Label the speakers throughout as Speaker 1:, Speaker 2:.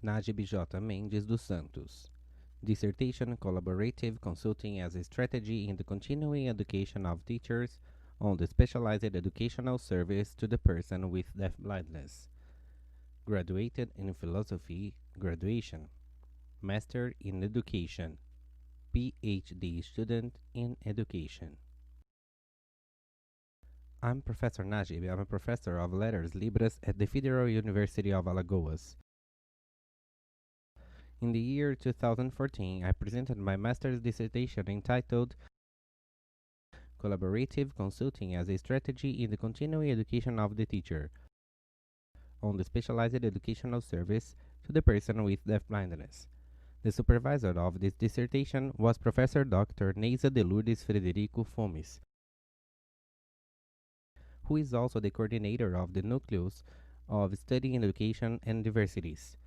Speaker 1: Nágib J. Mendes dos Santos. Dissertation Collaborative Consulting as a Strategy in the Continuing Education of Teachers on the Specialized Educational Service to the Person with Deafblindness. Graduated in Philosophy, graduation. Master in Education. PhD student in Education. I'm Professor Nágib. I'm a professor of Letters Libras at the Federal University of Alagoas. In the year 2014, I presented my master's dissertation entitled Collaborative Consulting as a Strategy in the Continuing Education of the Teacher on the Specialized Educational Service to the Person with Deafblindness. The supervisor of this dissertation was Professor Dr. Neisa de Lourdes Frederico Fomes, who is also the coordinator of the Nucleus of Study in Education and Diversities.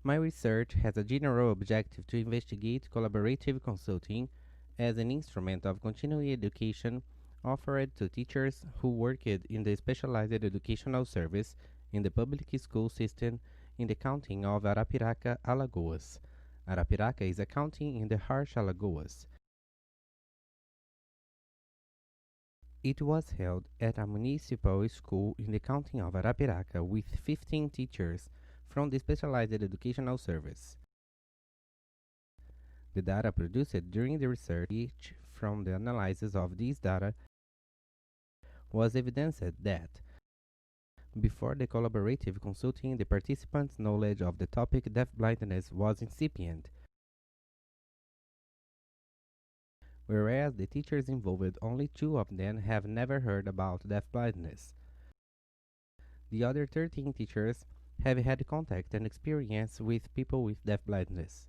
Speaker 1: My research has a general objective to investigate collaborative consulting as an instrument of continuing education offered to teachers who worked in the specialized educational service in the public school system in the county of Arapiraca, Alagoas. Arapiraca is a county in the harsh Alagoas. It was held at a municipal school in the county of Arapiraca with 15 teachers from the specialized educational service. The data produced during the research from the analysis of these data was evidenced that before the collaborative consulting, the participants' knowledge of the topic deafblindness was incipient, whereas the teachers involved, only 2 of them have never heard about deafblindness. The other 13 teachers have had contact and experience with people with deafblindness.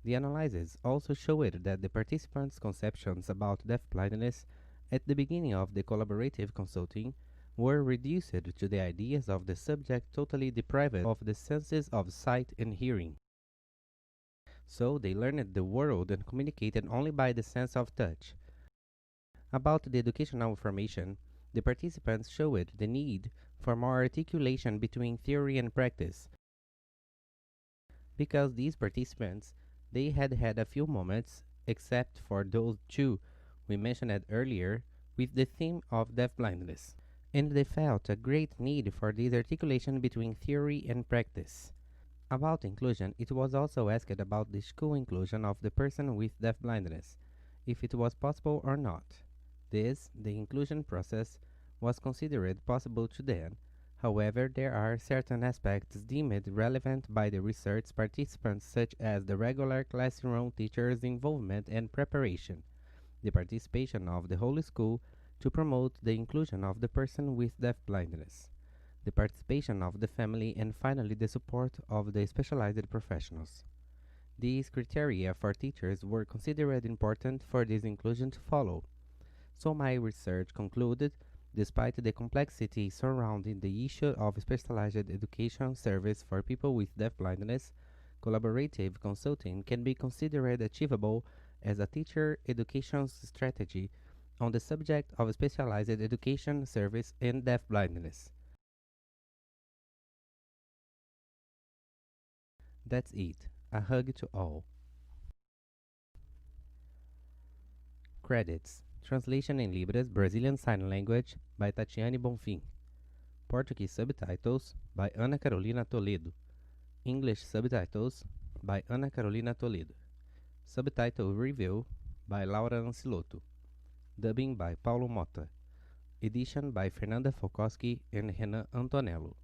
Speaker 1: The analysis also showed that the participants' conceptions about deafblindness at the beginning of the collaborative consulting were reduced to the ideas of the subject totally deprived of the senses of sight and hearing. So they learned the world and communicated only by the sense of touch. About the educational information, the participants showed the need for more articulation between theory and practice, because these participants, they had had a few moments, except for those 2 we mentioned earlier, with the theme of deafblindness, and they felt a great need for this articulation between theory and practice. About inclusion, it was also asked about the school inclusion of the person with deafblindness, if it was possible or not. The inclusion process, was considered possible to them. However, there are certain aspects deemed relevant by the research participants, such as the regular classroom teachers' involvement and preparation, the participation of the whole school to promote the inclusion of the person with deafblindness, the participation of the family, and finally the support of the specialized professionals. These criteria for teachers were considered important for this inclusion to follow. So my research concluded, despite the complexity surrounding the issue of specialized education service for people with deafblindness, collaborative consulting can be considered achievable as a teacher education strategy on the subject of specialized education service and deafblindness. That's it. A hug to all. Credits: Translation in Libras, Brazilian Sign Language by Tatiane Bonfim. Portuguese subtitles by Ana Carolina Toledo. English subtitles by Ana Carolina Toledo. Subtitle review by Laura Ancilotto. Dubbing by Paulo Mota. Edition by Fernanda Fokoski and Renan Antonello.